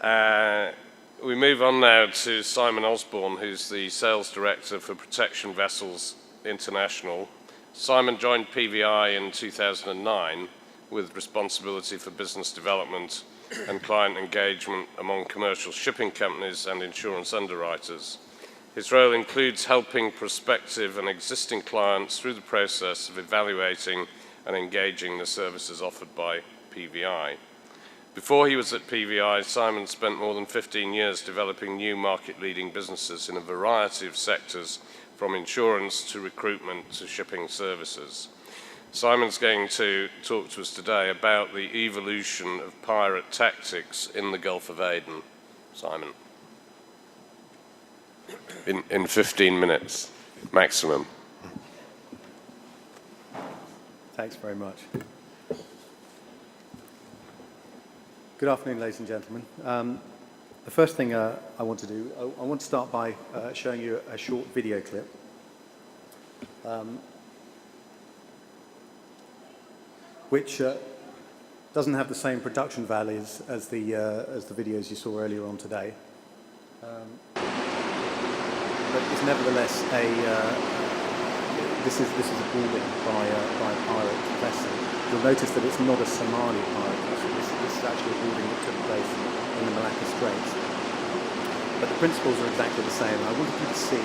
We move on now to Simon Osborne, who's the Sales Director for Protection Vessels International. Simon joined PVI in 2009 with responsibility for business development and client engagement among commercial shipping companies and insurance underwriters. His role includes helping prospective and existing clients through the process of evaluating and engaging the services offered by PVI. Before he was at PVI, Simon spent more than 15 years developing new market-leading businesses in a variety of sectors, from insurance to recruitment to shipping services. Simon's going to talk to us today about the evolution of pirate tactics in the Gulf of Aden. Simon. In 15 minutes, maximum. Thanks very much. Good afternoon, ladies and gentlemen. The first thing I want to do, I want to start by showing you a short video clip. Which doesn't have the same production values as the videos you saw earlier on today. But it's nevertheless this is a boarding by a pirate vessel. You'll notice that it's not a Somali pirate vessel. This is actually a boarding that took place in the Malacca Straits. But the principles are exactly the same. I wanted you to see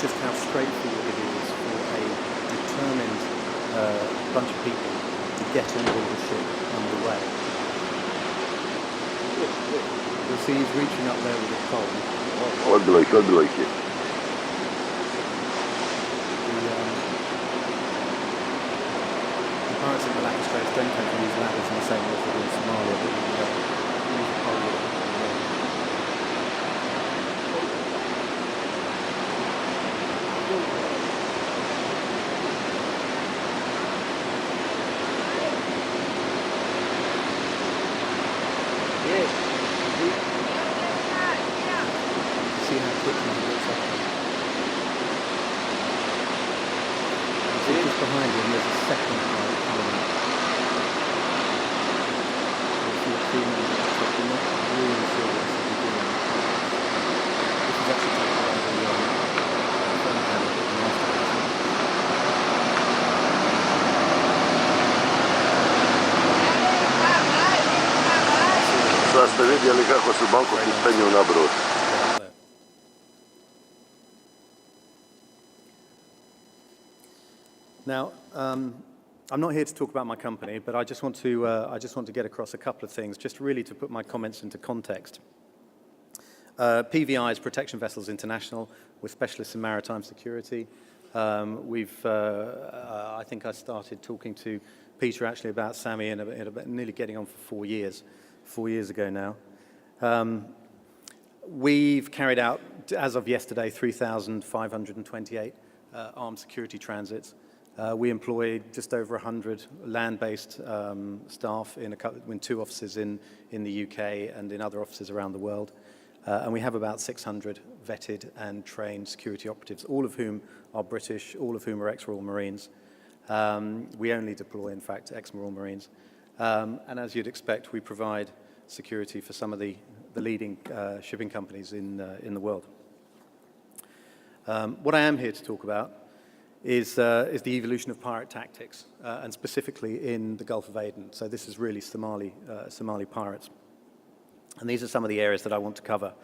just how straightforward it is for a determined bunch of people to get on board the ship underway. You'll see he's reaching up there with a pole. The pirates in the Malacca Straits don't tend to use ladders in the same way as they do in Somalia, but use a pole. See how quickly he gets up there. See just behind him there's a second pirate coming up. You see a female at the top, you're not really sure what she'll be doing. This is actually taken by the front camera at the master vessel. Сте видели како се банков испенил на брод? Now, I'm not here to talk about my company, but I just want to get across a couple of things, just really to put my comments into context. PVI is Protection Vessels International. We're specialists in maritime security. I think I started talking to Peter actually about Sammy in about nearly getting on for 4 years ago now. We've carried out, as of yesterday, 3,528 armed security transits. We employ just over 100 land-based staff in 2 offices in the UK and in other offices around the world. And we have about 600 vetted and trained security operatives, all of whom are British, all of whom are ex-Royal Marines. We only deploy, in fact, ex-Royal Marines. And as you'd expect, we provide security for some of the leading shipping companies in the world. What I am here to talk about is the evolution of pirate tactics, and specifically in the Gulf of Aden. So this is really Somali pirates. And these are some of the areas that I want to cover.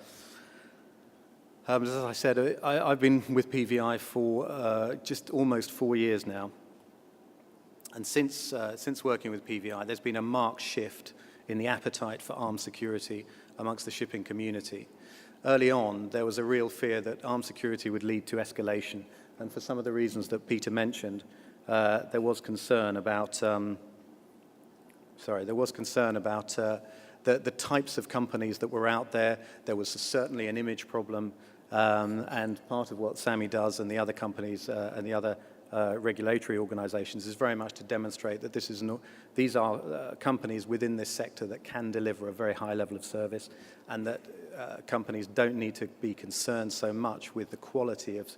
As I said, I've been with PVI for just almost 4 years now. And since working with PVI, there's been a marked shift in the appetite for armed security amongst the shipping community. Early on, there was a real fear that armed security would lead to escalation. And for some of the reasons that Peter mentioned, there was concern about the types of companies that were out there. There was certainly an image problem, and part of what Sammy does and the other companies and the other regulatory organizations is very much to demonstrate that these are companies within this sector that can deliver a very high level of service, and that companies don't need to be concerned so much with the quality of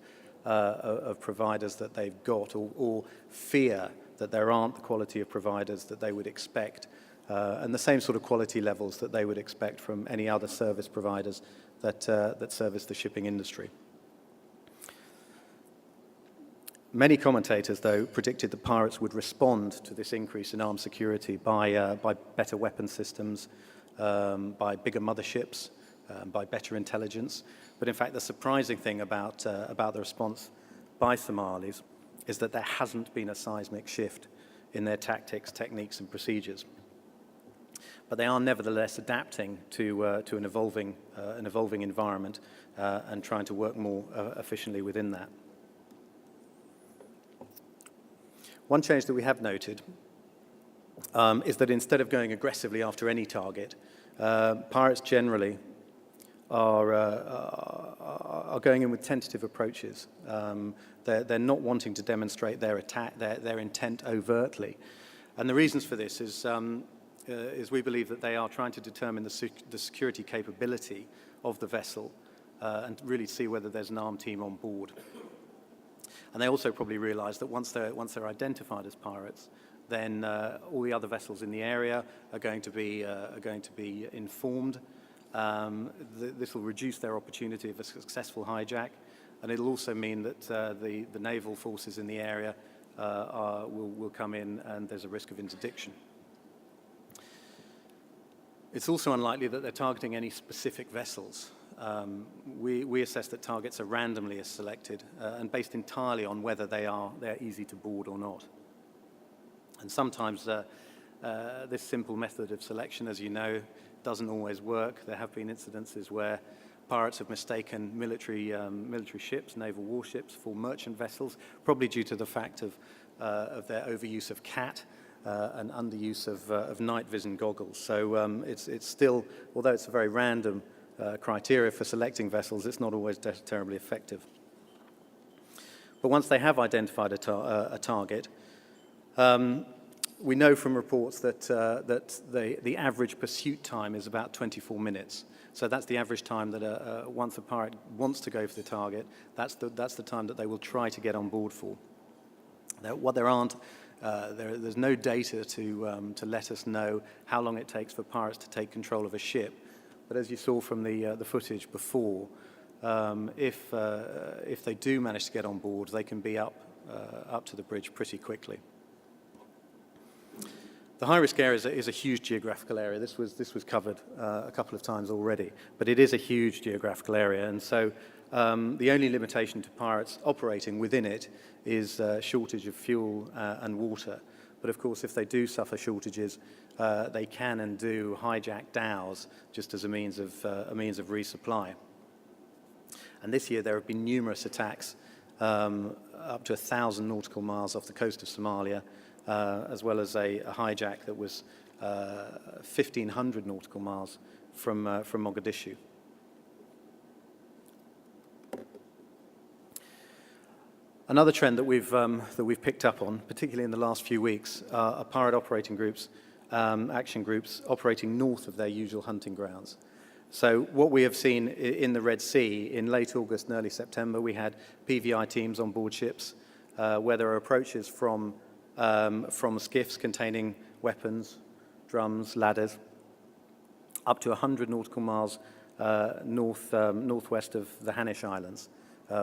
providers that they've got, or fear that there aren't the quality of providers that they would expect and the same sort of quality levels that they would expect from any other service providers that service the shipping industry. Many commentators, though, predicted that pirates would respond to this increase in armed security by better weapon systems, by bigger motherships, by better intelligence. But in fact, the surprising thing about the response by Somalis is that there hasn't been a seismic shift in their tactics, techniques, and procedures. But they are nevertheless adapting to an evolving environment and trying to work more efficiently within that. One change that we have noted is that instead of going aggressively after any target, pirates generally are going in with tentative approaches. They're not wanting to demonstrate their intent overtly. And the reasons for this is we believe that they are trying to determine the security capability of the vessel and really see whether there's an armed team on board. And they also probably realize that once they're identified as pirates, then all the other vessels in the area are going to be informed. This will reduce their opportunity of a successful hijack, and it'll also mean that the naval forces in the area will come in, and there's a risk of interdiction. It's also unlikely that they're targeting any specific vessels. We assess that targets are randomly selected and based entirely on whether they're easy to board or not. And sometimes this simple method of selection, as you know, doesn't always work. There have been incidences where pirates have mistaken military ships, naval warships, for merchant vessels, probably due to the fact of their overuse of CAT and underuse of night vision goggles. So it's still, although it's a very random criteria for selecting vessels, it's not always terribly effective. But once they have identified a target, we know from reports that the average pursuit time is about 24 minutes. So that's the average time that once a pirate wants to go for the target, that's the time that they will try to get on board for. Now, what there's no data to let us know how long it takes for pirates to take control of a ship. But as you saw from the footage before, if they do manage to get on board, they can be up to the bridge pretty quickly. The high-risk area is a huge geographical area. This was covered a couple of times already, but it is a huge geographical area, and so the only limitation to pirates operating within it is shortage of fuel and water. But of course, if they do suffer shortages, they can and do hijack dhows just as a means of resupply. And this year there have been numerous attacks up to 1,000 nautical miles off the coast of Somalia, as well as a hijack that was 1,500 nautical miles from Mogadishu. Another trend that we've picked up on, particularly in the last few weeks, are pirate operating groups, action groups operating north of their usual hunting grounds. So what we have seen in the Red Sea in late August and early September, we had PVI teams on board ships where there are approaches from skiffs containing weapons, drums, ladders, up to 100 nautical miles northwest of the Hanish Islands.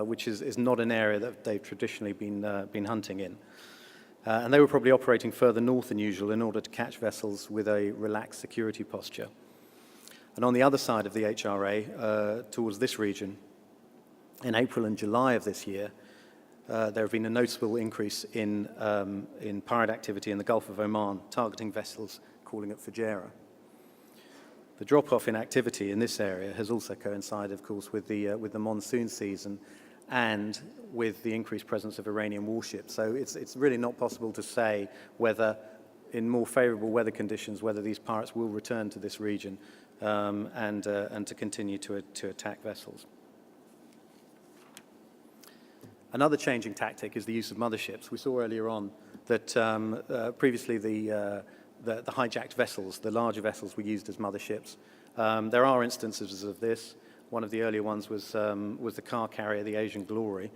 Which is not an area that they've traditionally been hunting in. And they were probably operating further north than usual in order to catch vessels with a relaxed security posture. And on the other side of the HRA, towards this region, in April and July of this year, there have been a noticeable increase in pirate activity in the Gulf of Oman, targeting vessels calling at Fujairah. The drop-off in activity in this area has also coincided, of course, with the monsoon season and with the increased presence of Iranian warships. So it's really not possible to say whether, in more favorable weather conditions, whether these pirates will return to this region and to continue to attack vessels. Another changing tactic is the use of motherships. We saw earlier on that previously the hijacked vessels, the larger vessels, were used as motherships. There are instances of this. One of the earlier ones was the car carrier, the Asian Glory.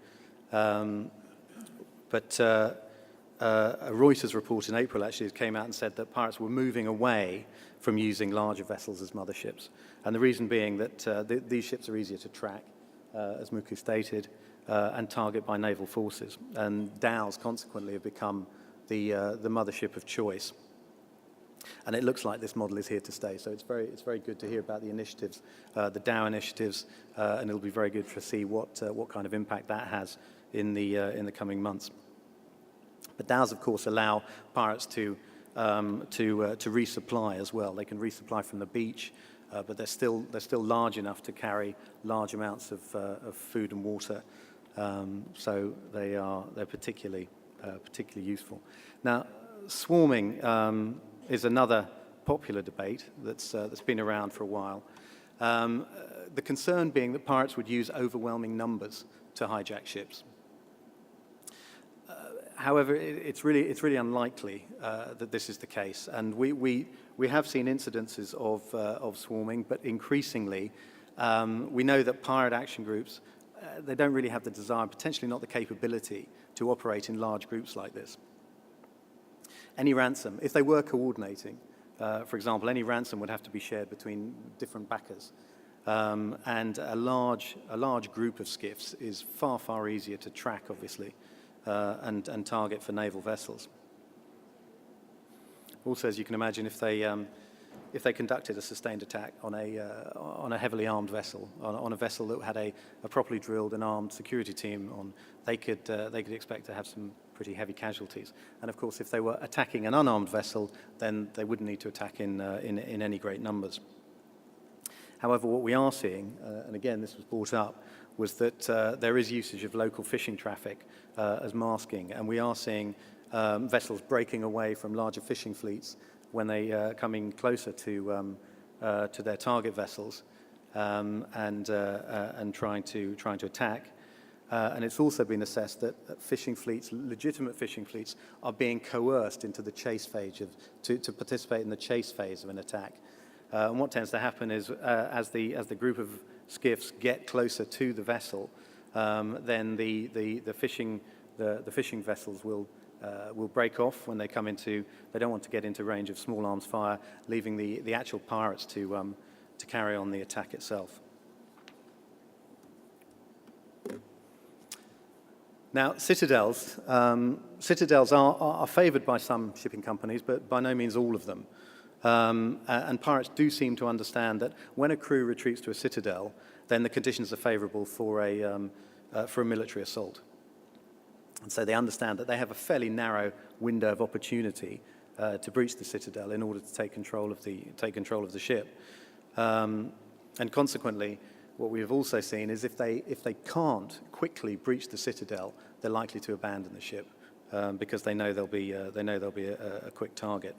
But a Reuters report in April actually came out and said that pirates were moving away from using larger vessels as motherships. And the reason being that these ships are easier to track, as Muku stated, and target by naval forces. And dhows consequently have become the mothership of choice. And it looks like this model is here to stay. So it's very good to hear about the initiatives, the dhow initiatives, and it'll be very good to see what kind of impact that has in the coming months. But dhows, of course, allow pirates to resupply as well. They can resupply from the beach, but they're still large enough to carry large amounts of food and water. So they're particularly useful. Now, swarming is another popular debate that's been around for a while. The concern being that pirates would use overwhelming numbers to hijack ships. However, it's really unlikely that this is the case, and we have seen incidences of swarming, but increasingly we know that pirate action groups they don't really have the desire, potentially not the capability, to operate in large groups like this. Any ransom, if they were coordinating, for example, any ransom would have to be shared between different backers, and a large group of skiffs is far easier to track, obviously. And target for naval vessels. Also, as you can imagine, if they conducted a sustained attack on a heavily armed vessel, on a vessel that had a properly drilled and armed security team on, they could expect to have some pretty heavy casualties. And of course, if they were attacking an unarmed vessel, then they wouldn't need to attack in any great numbers. However, what we are seeing, and again this was brought up, was that there is usage of local fishing traffic as masking, and we are seeing vessels breaking away from larger fishing fleets when they coming closer to their target vessels and trying to attack. And it's also been assessed that fishing fleets, legitimate fishing fleets, are being coerced into the chase phase to participate in the chase phase of an attack. And what tends to happen is as the group of skiffs get closer to the vessel, then the fishing vessels will break off when they come into. They don't want to get into range of small arms fire, leaving the actual pirates to carry on the attack itself. Now, citadels are favoured by some shipping companies, but by no means all of them. And pirates do seem to understand that when a crew retreats to a citadel, then the conditions are favourable for a military assault. And so they understand that they have a fairly narrow window of opportunity to breach the citadel in order to take control of the ship. And consequently, what we have also seen is if they can't quickly breach the citadel, they're likely to abandon the ship because they know they'll be a quick target.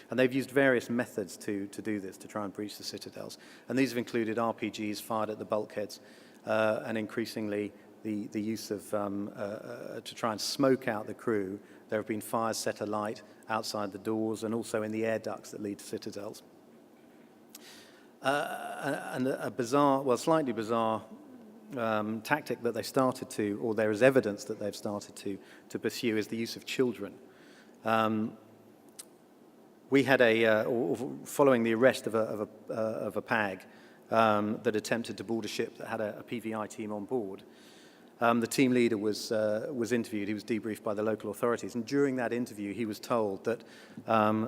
And they've used various methods to do this, to try and breach the citadels. And these have included RPGs fired at the bulkheads, and increasingly the use of, to try and smoke out the crew. There have been fires set alight outside the doors and also in the air ducts that lead to citadels. And a bizarre, well, slightly bizarre tactic that they started to, or there is evidence that they've started to pursue, is the use of children. We had following the arrest of a PAG that attempted to board a ship that had a PVI team on board. The team leader was interviewed. He was debriefed by the local authorities, and during that interview, he was told that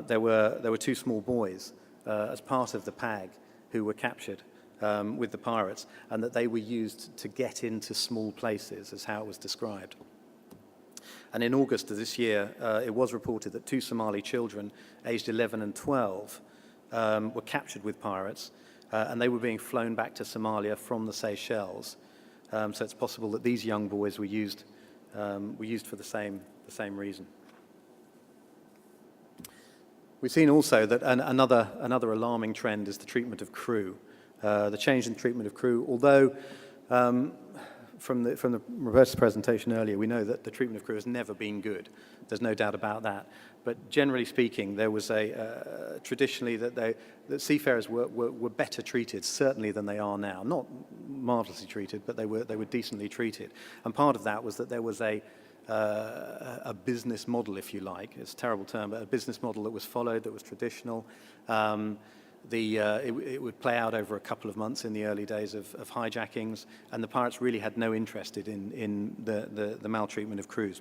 there were two small boys as part of the PAG who were captured with the pirates, and that they were used to get into small places, is how it was described. And in August of this year, it was reported that two Somali children, aged 11 and 12, were captured with pirates, and they were being flown back to Somalia from the Seychelles. So it's possible that these young boys were used for the same reason. We've seen also that another alarming trend is the treatment of crew. The change in treatment of crew, although from the Roberta's presentation earlier, we know that the treatment of crew has never been good. There's no doubt about that. But generally speaking, there was traditionally that seafarers were better treated, certainly than they are now. Not marvelously treated, but they were decently treated. And part of that was that there was a a business model, if you like. It's a terrible term, but a business model that was followed, that was traditional. It would play out over a couple of months in the early days of hijackings, and the pirates really had no interest in the maltreatment of crews.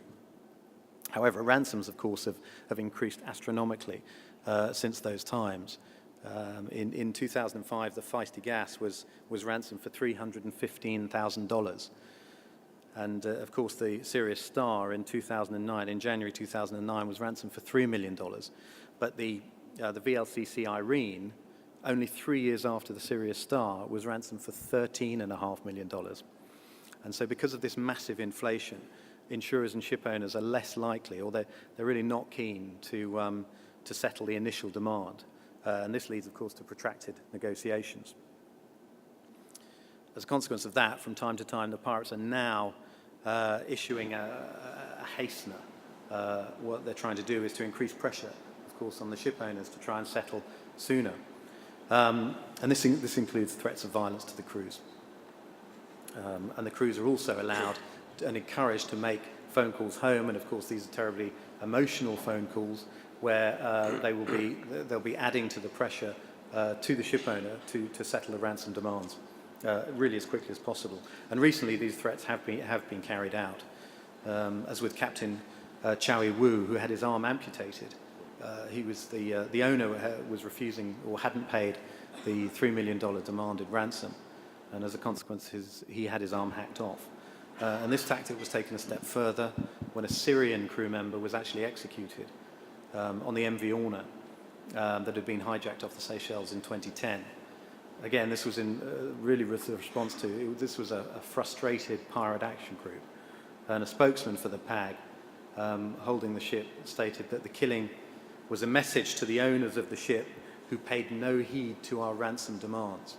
However, ransoms, of course, have increased astronomically since those times. In 2005, the Feisty Gas was ransomed for $315,000. And of course, the Sirius Star in 2009, in January 2009, was ransomed for $3 million. But the VLCC Irene, only 3 years after the Sirius Star, was ransomed for $13.5 million. And so because of this massive inflation, insurers and ship owners are less likely, or they're really not keen to settle the initial demand. And this leads, of course, to protracted negotiations. As a consequence of that, from time to time, the pirates are now issuing a hastener. What they're trying to do is to increase pressure, of course, on the ship owners to try and settle sooner. And this includes threats of violence to the crews. And the crews are also allowed and encouraged to make phone calls home, and of course these are terribly emotional phone calls where they'll be adding to the pressure to the ship owner to settle the ransom demands really as quickly as possible. And recently these threats have been carried out, as with Captain Chowie Wu, who had his arm amputated. He was the owner was refusing or hadn't paid the $3 million demanded ransom, and as a consequence he had his arm hacked off. And this tactic was taken a step further when a Syrian crew member was actually executed on the MV Orna that had been hijacked off the Seychelles in 2010. Again, this was really with the response to, this was a frustrated pirate action group. And a spokesman for the PAG holding the ship stated that the killing was a message to the owners of the ship who paid no heed to our ransom demands.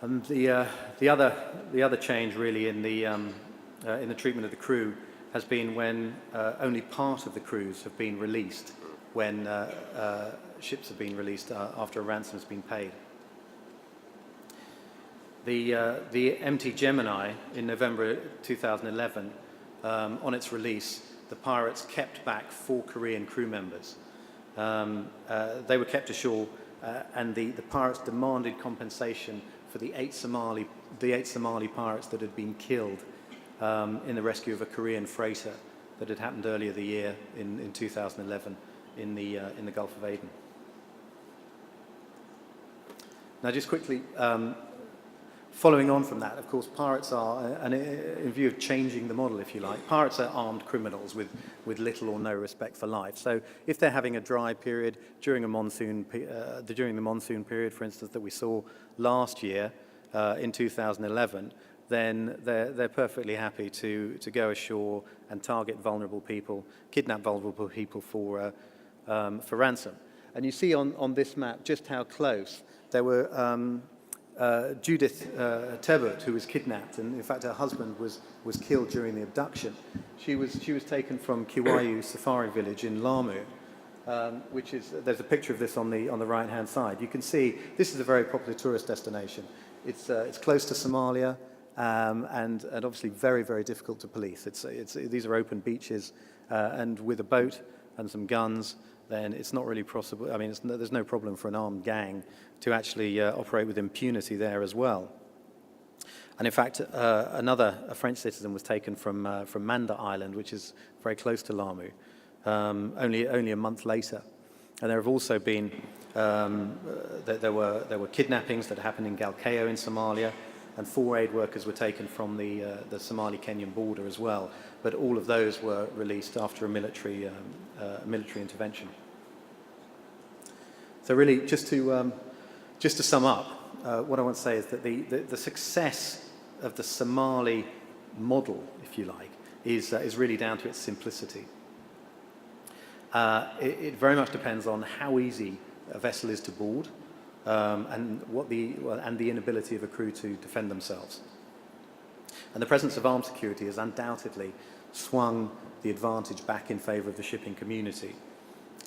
And the other change really in the treatment of the crew has been when only part of the crews have been released when ships have been released after a ransom has been paid. The MT Gemini in November 2011, on its release, the pirates kept back 4 Korean crew members. They were kept ashore, and the pirates demanded compensation for the 8 Somali pirates that had been killed in the rescue of a Korean freighter that had happened earlier the year in 2011 in the Gulf of Aden. Now, just quickly, following on from that, of course, pirates are, and in view of changing the model, if you like, pirates are armed criminals with little or no respect for life. So if they're having a dry period during the monsoon period, for instance, that we saw last year in 2011, then they're perfectly happy to go ashore and target vulnerable people, kidnap vulnerable people for ransom. And you see on this map just how close there were. Judith Tebbutt, who was kidnapped, and in fact her husband was killed during the abduction. She was taken from Kiwayu Safari Village in Lamu, which is, there's a picture of this on the right hand side. You can see this is a very popular tourist destination. It's close to Somalia, and obviously very, very difficult to police. These are open beaches, and with a boat and some guns, then it's not really possible. I mean, there's no problem for an armed gang to actually operate with impunity there as well. And in fact, a French citizen was taken from Manda Island, which is very close to Lamu, only a month later. And there have also been there were kidnappings that happened in Galkayo in Somalia, and 4 aid workers were taken from the Somali-Kenyan border as well. But all of those were released after a military intervention. So really, just to sum up, what I want to say is that the success of the Somali model, if you like, is really down to its simplicity. It very much depends on how easy a vessel is to board, and the inability of a crew to defend themselves. And the presence of armed security has undoubtedly swung the advantage back in favour of the shipping community.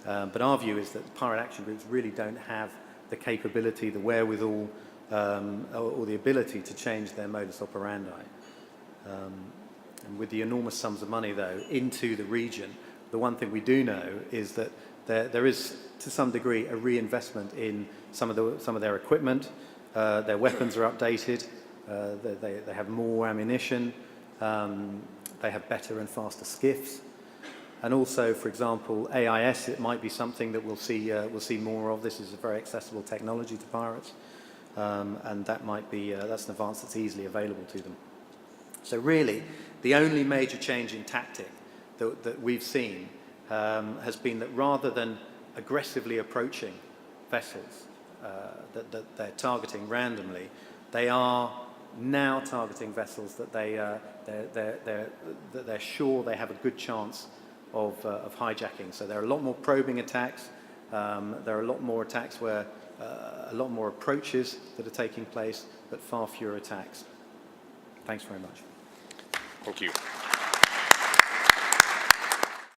But our view is that pirate action groups really don't have the capability, the wherewithal, or the ability to change their modus operandi. And with the enormous sums of money, though, into the region, the one thing we do know is that there is, to some degree, a reinvestment in some of their equipment. Their weapons are updated. They have more ammunition. They have better and faster skiffs. And also, for example, AIS, it might be something that we'll see more of. This is a very accessible technology to pirates, and that might be that's an advance that's easily available to them. So really, the only major change in tactic that we've seen has been that rather than aggressively approaching vessels that they're targeting randomly, they are now targeting vessels that they're sure they have a good chance of hijacking. So there are a lot more probing attacks. There are a lot more attacks where a lot more approaches that are taking place, but far fewer attacks. Thanks very much. Thank you.